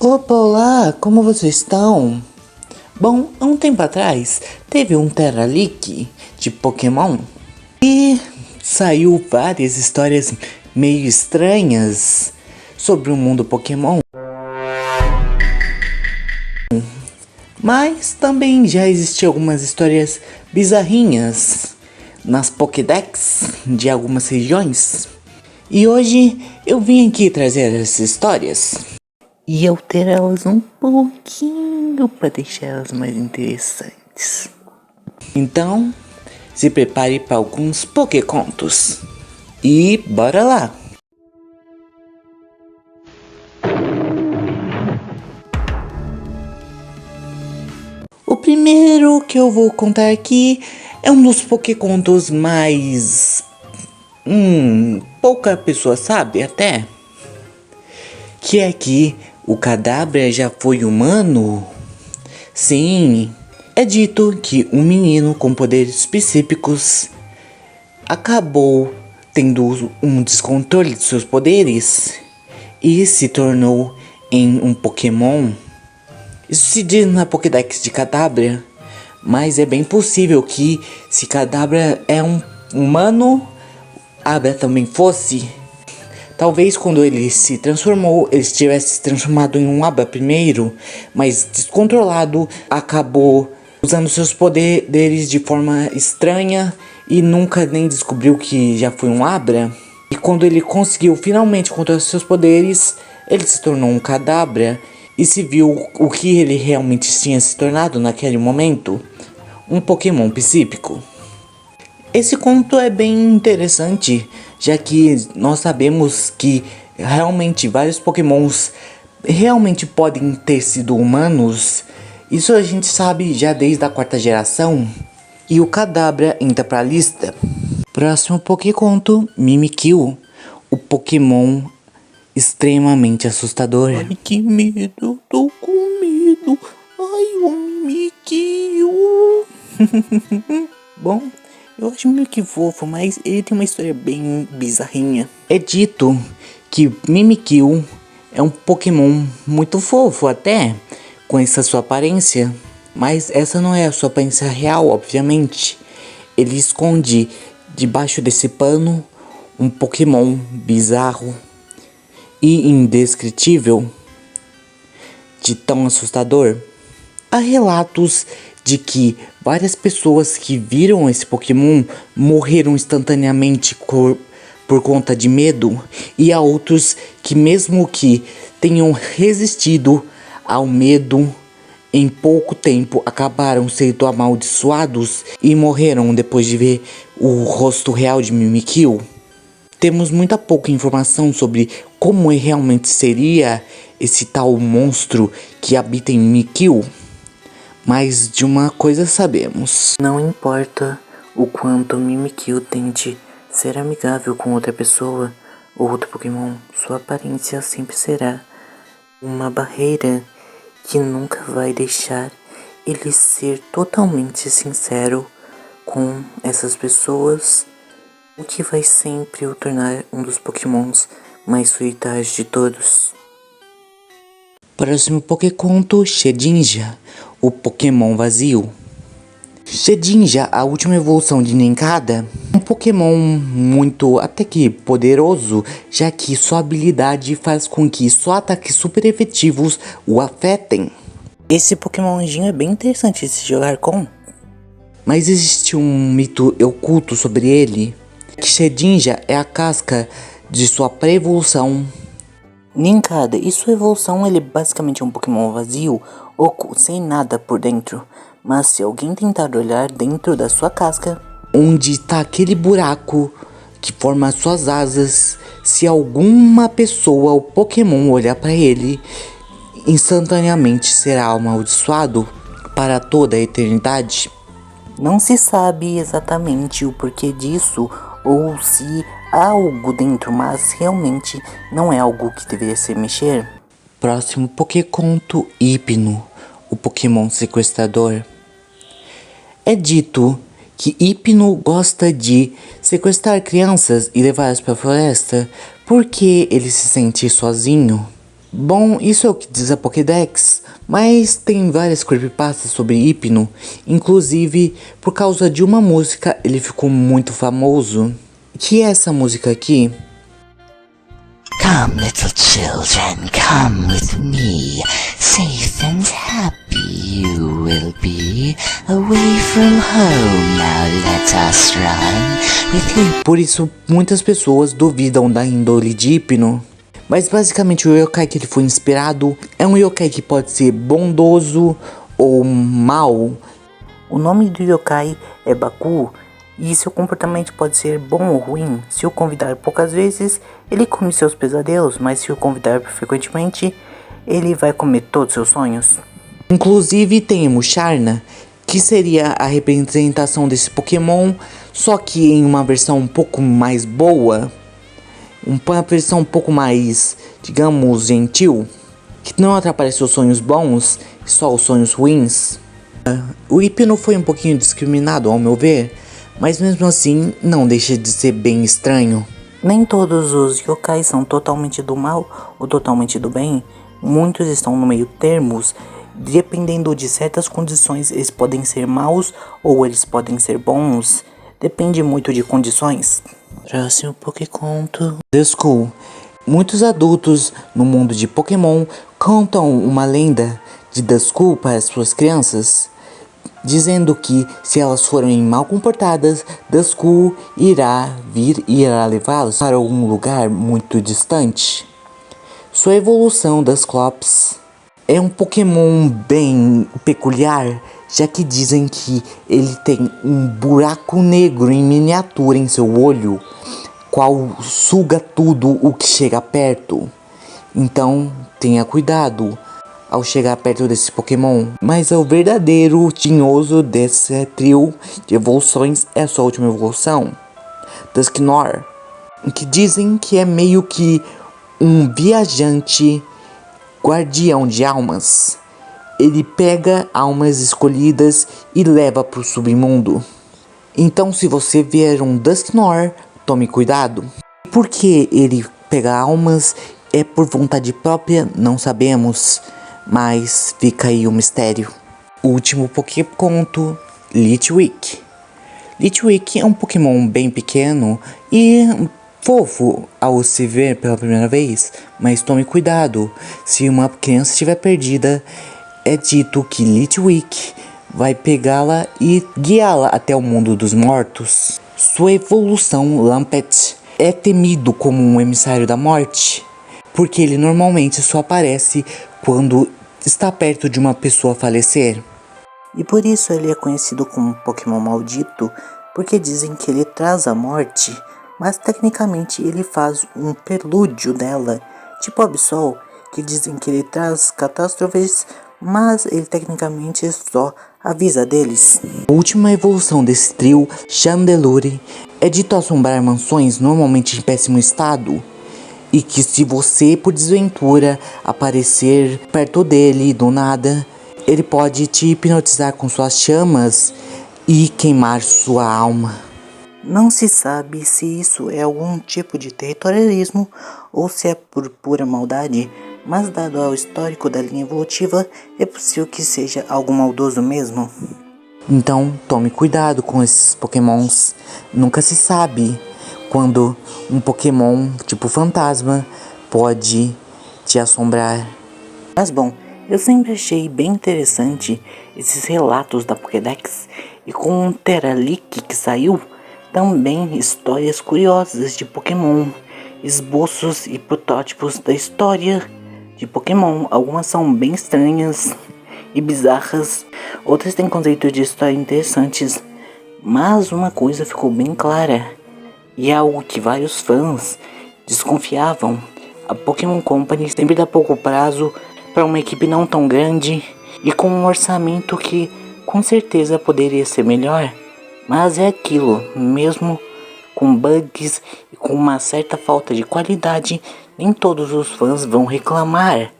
Opa, olá, como vocês estão? Bom, há um tempo atrás teve um Terra Leak de Pokémon e saiu várias histórias meio estranhas sobre o mundo Pokémon. Mas também já existiam algumas histórias bizarrinhas nas Pokédex de algumas regiões. E hoje eu vim aqui trazer essas histórias e alterá-las um pouquinho para deixá-las mais interessantes. Então, se prepare para alguns Pokécontos. E bora lá! O primeiro que eu vou contar aqui é um dos Pokécontos mais... pouca pessoa sabe até. Que é que o Kadabra já foi humano? Sim, é dito que um menino com poderes específicos acabou tendo um descontrole de seus poderes e se tornou em um Pokémon. Isso se diz na Pokédex de Kadabra, mas é bem possível que se Kadabra é um humano, Abra também fosse. Talvez quando ele se transformou, ele tivesse se transformado em um Abra primeiro, mas descontrolado, acabou usando seus poderes de forma estranha e nunca nem descobriu que já foi um Abra. E quando ele conseguiu finalmente controlar seus poderes, ele se tornou um Kadabra e se viu o que ele realmente tinha se tornado naquele momento, um Pokémon psíquico. Esse conto é bem interessante, já que nós sabemos que realmente vários Pokémons realmente podem ter sido humanos. Isso a gente sabe já desde a 4ª geração. E o Kadabra entra para a lista. Próximo Pokéconto, Mimikyu, o Pokémon extremamente assustador. Ai, que medo, tô com medo. Ai, o Mimikyu. Bom, eu acho meio que fofo, mas ele tem uma história bem bizarrinha. É dito que Mimikyu é um Pokémon muito fofo até, com essa sua aparência. Mas essa não é a sua aparência real, obviamente. Ele esconde debaixo desse pano um Pokémon bizarro e indescritível, de tão assustador. Há relatos de que várias pessoas que viram esse Pokémon morreram instantaneamente por conta de medo, e há outros que, mesmo que tenham resistido ao medo, em pouco tempo acabaram sendo amaldiçoados e morreram depois de ver o rosto real de Mimikyu. Temos muita pouca informação sobre como realmente seria esse tal monstro que habita em Mimikyu. Mas de uma coisa sabemos. Não importa o quanto Mimikyu tente ser amigável com outra pessoa ou outro Pokémon, sua aparência sempre será uma barreira que nunca vai deixar ele ser totalmente sincero com essas pessoas, o que vai sempre o tornar um dos Pokémons mais solitários de todos. Próximo Pokéconto, Shedinja, o Pokémon vazio. Shedinja, a última evolução de Nincada, é um Pokémon muito até que poderoso, já que sua habilidade faz com que só ataques super efetivos o afetem. Esse Pokémonzinho é bem interessante de se jogar com. Mas existe um mito oculto sobre ele, que Shedinja é a casca de sua pré-evolução. Nincada e sua evolução, ele basicamente é um Pokémon vazio, oco, sem nada por dentro. Mas se alguém tentar olhar dentro da sua casca, onde está aquele buraco que forma suas asas, se alguma pessoa ou Pokémon olhar para ele, instantaneamente será amaldiçoado para toda a eternidade. Não se sabe exatamente o porquê disso ou se há algo dentro, mas realmente não é algo que deveria se mexer. Próximo Pokéconto, Hypno, o Pokémon sequestrador. É dito que Hypno gosta de sequestrar crianças e levá-las para a floresta porque ele se sente sozinho. Bom, isso é o que diz a Pokédex, mas tem várias creepypastas sobre Hypno, inclusive por causa de uma música ele ficou muito famoso. Que é essa música aqui? Come, little children, come with me. Safe and happy you will be. Away from home, now let us run with him. Por isso, muitas pessoas duvidam da índole de Hypno. Mas basicamente o yokai que ele foi inspirado é um yokai que pode ser bondoso ou mau. O nome do yokai é Baku, e seu comportamento pode ser bom ou ruim. Se o convidar poucas vezes, ele come seus pesadelos, mas se o convidar frequentemente, ele vai comer todos seus sonhos. Inclusive tem Musharna, que seria a representação desse Pokémon, só que em uma versão um pouco mais boa. Uma versão um pouco mais, digamos, gentil, que não atrapalha seus sonhos bons, só os sonhos ruins. O Hypno foi um pouquinho discriminado ao meu ver, mas mesmo assim não deixa de ser bem estranho. Nem todos os yokais são totalmente do mal ou totalmente do bem. Muitos estão no meio termos. Dependendo de certas condições, eles podem ser maus ou eles podem ser bons. Depende muito de condições. Próximo Pokéconto. The School. Muitos adultos no mundo de Pokémon contam uma lenda de The School para suas crianças, dizendo que se elas forem mal comportadas, The School irá levá-las para algum lugar muito distante. Sua evolução das Clops é um Pokémon bem peculiar, já que dizem que ele tem um buraco negro em miniatura em seu olho, qual suga tudo o que chega perto. Então tenha cuidado ao chegar perto desse Pokémon. Mas o verdadeiro tinhoso desse trio de evoluções é a sua última evolução, Dusknoir, que dizem que é meio que um viajante guardião de almas. Ele pega almas escolhidas e leva para o submundo. Então se você vier um Dusknoir, tome cuidado. Por que ele pega almas é por vontade própria, não sabemos, mas fica aí o mistério. O último Pokéconto, Litwick. Litwick é um Pokémon bem pequeno e fofo ao se ver pela primeira vez, mas tome cuidado, se uma criança estiver perdida, é dito que Litwick vai pegá-la e guiá-la até o mundo dos mortos. Sua evolução, Lampet, é temido como um emissário da morte, porque ele normalmente só aparece quando está perto de uma pessoa falecer. E por isso ele é conhecido como Pokémon maldito, porque dizem que ele traz a morte, mas tecnicamente ele faz um prelúdio dela, tipo Absol, que dizem que ele traz catástrofes, mas ele tecnicamente só avisa deles. A última evolução desse trio, Chandelure, é dito assombrar mansões normalmente em péssimo estado, e que se você por desventura aparecer perto dele do nada, ele pode te hipnotizar com suas chamas e queimar sua alma. Não se sabe se isso é algum tipo de territorialismo ou se é por pura maldade, mas dado ao histórico da linha evolutiva, é possível que seja algo maldoso mesmo. Então tome cuidado com esses Pokémons, nunca se sabe quando um Pokémon tipo fantasma pode te assombrar. Mas bom, eu sempre achei bem interessante esses relatos da Pokédex, e com o Teralic que saiu, também histórias curiosas de Pokémon, esboços e protótipos da história de Pokémon. Algumas são bem estranhas e bizarras, outras têm conceitos de história interessantes, mas uma coisa ficou bem clara, e é algo que vários fãs desconfiavam: a Pokémon Company sempre dá pouco prazo para uma equipe não tão grande e com um orçamento que com certeza poderia ser melhor. Mas é aquilo, mesmo com bugs e com uma certa falta de qualidade, nem todos os fãs vão reclamar,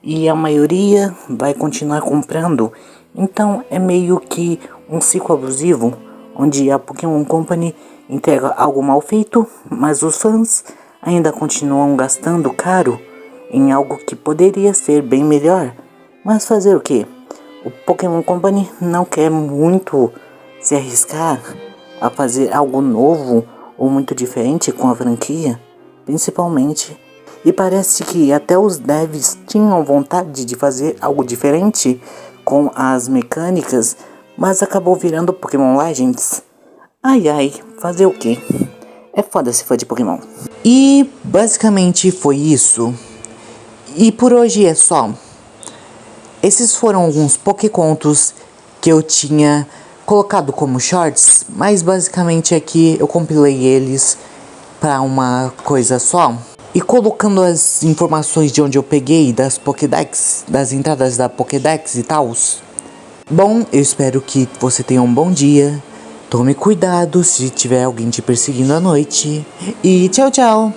e a maioria vai continuar comprando. Então é meio que um ciclo abusivo, onde a Pokémon Company entrega algo mal feito, mas os fãs ainda continuam gastando caro em algo que poderia ser bem melhor. Mas fazer o quê? O Pokémon Company não quer muito se arriscar a fazer algo novo ou muito diferente com a franquia, principalmente. E parece que até os devs tinham vontade de fazer algo diferente com as mecânicas, mas acabou virando Pokémon Legends. Ai ai, fazer o quê? É foda ser fã de Pokémon. E basicamente foi isso. E por hoje é só. Esses foram alguns Pokécontos que eu tinha colocado como shorts, mas basicamente aqui eu compilei eles para uma coisa só. E colocando as informações de onde eu peguei, das Pokédex, das entradas da Pokédex e tals. Bom, eu espero que você tenha um bom dia. Tome cuidado se tiver alguém te perseguindo à noite. E tchau, tchau!